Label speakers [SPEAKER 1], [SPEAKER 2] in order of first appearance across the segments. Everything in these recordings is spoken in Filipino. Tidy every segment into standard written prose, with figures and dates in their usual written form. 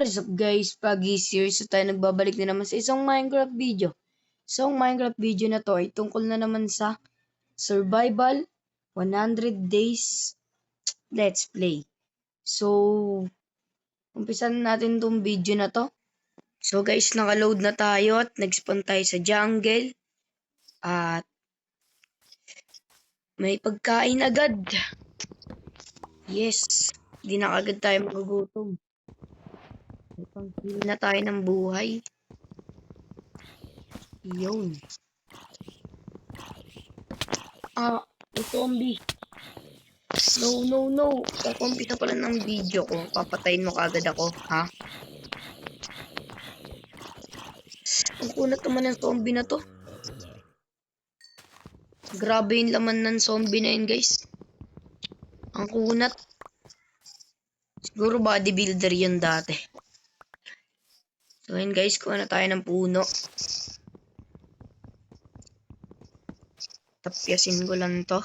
[SPEAKER 1] What is up guys, Pagis here. So tayo nagbabalik na naman sa isang Minecraft video. So ang Minecraft video na to ay tungkol na naman sa Survival 100 Days Let's Play. So, umpisan natin tong video na to. So guys, nakaload na tayo at nag-spawn tayo sa jungle. At may pagkain agad. Yes, di na agad tayo magugutom. Pangkili na tayo ng buhay. Yun. Zombie. No. Kukumpisa pala ng video ko. Papatayin mo kagad ako, ha? Ang kunat naman ng zombie na to. Grabe yung laman ng zombie na yun, guys. Ang kunat. Siguro bodybuilder yun dati. So yun guys, kuha na tayo ng puno. Tapyasin ko lang to.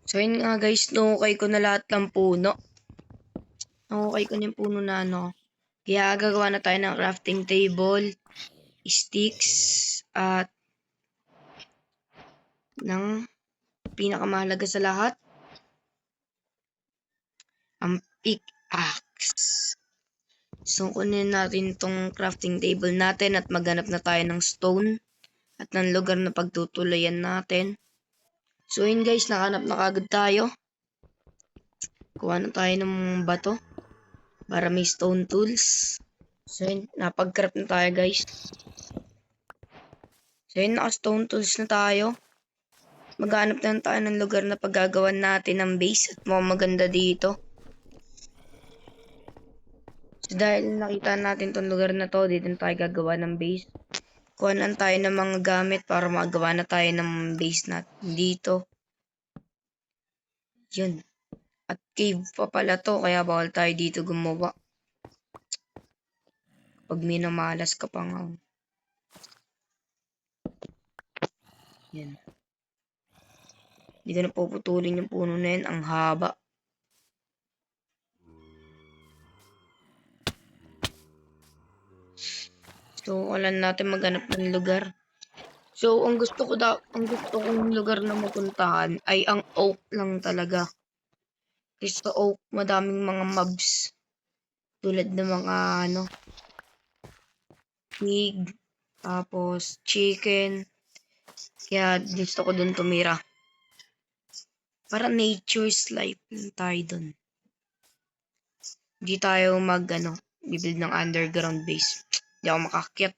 [SPEAKER 1] So yun nga guys, okay ko na lahat ng puno. Okay ko na yung puno na ano. Kaya gagawa na tayo ng crafting table, sticks, at ng pinakamahalaga sa lahat, ang pickaxe. So kunin natin tong crafting table natin at maghanap na tayo ng stone at ng lugar na pagtutulayan natin. So yun guys, nakahanap na kagad tayo. Kuha na tayo ng bato para may stone tools. So yun, napag-craft na tayo guys. So yun, naka-stone tools na tayo. Maghanap na tayo ng lugar na paggagawan natin ng base at mukhang maganda dito. So dahil nakita natin tong lugar na to, dito na tayo gagawa ng base. Kuha na tayo ng mga gamit para magawa na tayo ng base natin dito. Yun. At cave pa pala to, kaya bawal tayo dito gumawa. Pag minamalas ka pa nga. Yan. Hindi ko na puputulin yung puno na yan. Ang haba. So, alam natin maghanap ng lugar. So, ang gusto kong lugar na mapuntahan ay ang oak lang talaga. Kasi sa oak, madaming mga mobs. Tulad ng mga pig, tapos chicken. Kaya gusto ko dun tumira. Para nature's life lang tayo dun. Hindi tayo bibuild ng underground base. Hindi ako makakyat.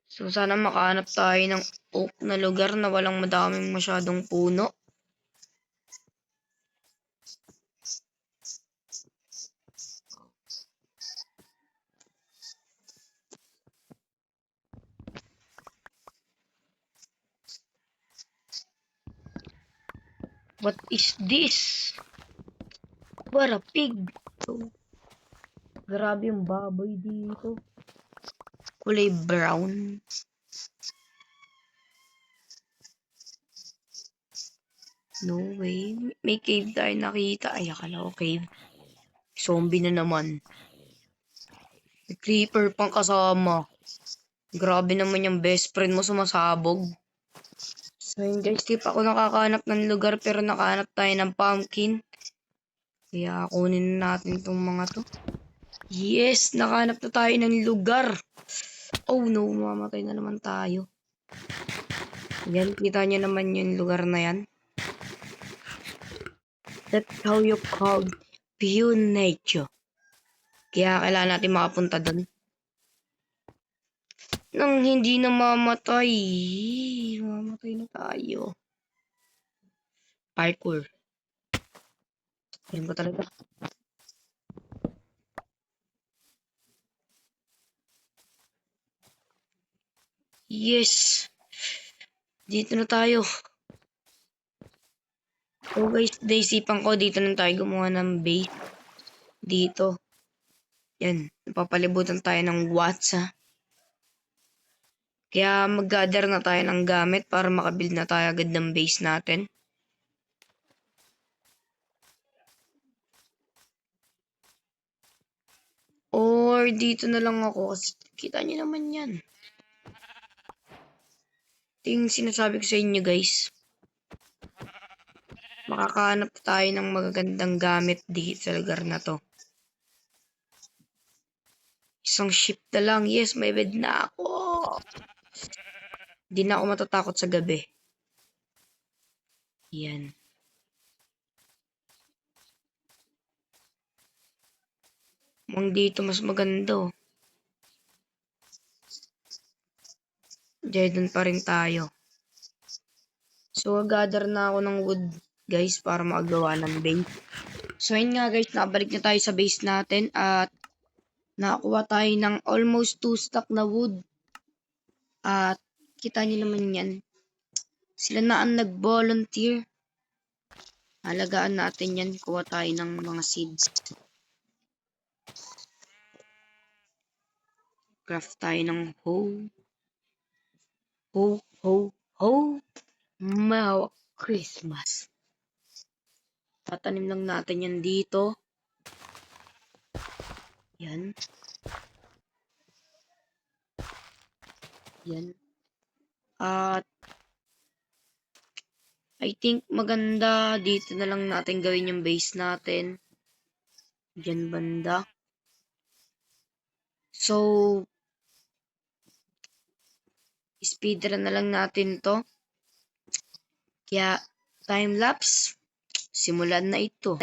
[SPEAKER 1] So, sana makahanap tayo ng oak na lugar na walang madaming masyadong puno. What is this? What a pig! So, grabe yung baboy dito. Kulay brown. No way. May cave tayo nakita. Ay, akala ko cave. Zombie na naman. May creeper pang kasama. Grabe naman yung best friend mo sumasabog. So yun guys, di pa ako nakakahanap ng lugar pero nakahanap tayo ng pumpkin. Kaya kunin natin itong mga to. Yes, nakahanap na tayo ng lugar. Oh no, mamatay na naman tayo. Yan, kita nyo naman yung lugar na yan. That's how you call pure nature. Kaya kailangan natin makapunta doon. Nang hindi na mamatay. Mamatay na tayo. Parkour. Alam ko talaga. Yes. Dito na tayo. So guys, naisipan ko dito na tayo gumawa ng base. Dito. Yan. Napapalibutan tayo ng watsa. Kaya mag-gather na tayo ng gamit para makabuild na tayo agad ng base natin. Or dito na lang ako kasi kita niyo naman yan. Ito yung sinasabi ko sa inyo guys. Makakahanap tayo ng magagandang gamit dito sa lugar na to. Isang ship na lang. Yes, may bed na ako. Di na ako matatakot sa gabi. Yan. Mukhang dito mas maganda oh. Diyan pa rin tayo. So, gather na ako ng wood, guys, para makagawa ng base. So, yun nga, guys, nakabalik na tayo sa base natin at nakakuha tayo ng almost 2 stack na wood. At kita niyo naman yan. Sila na ang nag-volunteer. Halagaan natin yan. Kuha tayo ng mga seeds. Craft tayo ng hoe. Ho, ho, ho. Merry Christmas. Tatanim lang natin yan dito. Yan. Yan. At I think maganda dito na lang natin gawin yung base natin. Diyan banda. So, speedrun na lang natin to. Kaya, time-lapse. Simulan na ito.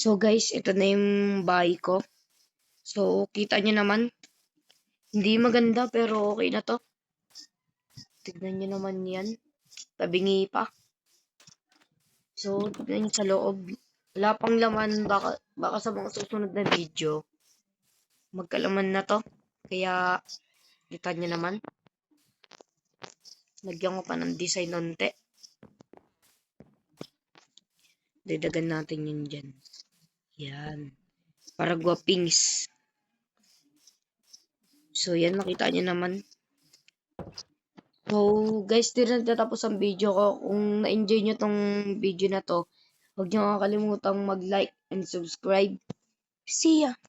[SPEAKER 1] So guys, ito na yung bahay ko. So, kita nyo naman, hindi maganda pero okay na to. Tignan nyo naman yan. Tabingi pa. So, tignan nyo sa loob. Wala pang laman. Baka sa mga susunod na video, magkalaman na to. Kaya, kita nyo naman. Lagyan ko pa ng design nonte. Dadagan natin yun dyan. Yan. Para guwapings. So, yan. Makita nyo naman. So, guys, di na natatapos ang video ko. Kung na-enjoy nyo tong video na to, huwag nyo kakalimutang mag-like and subscribe. See ya!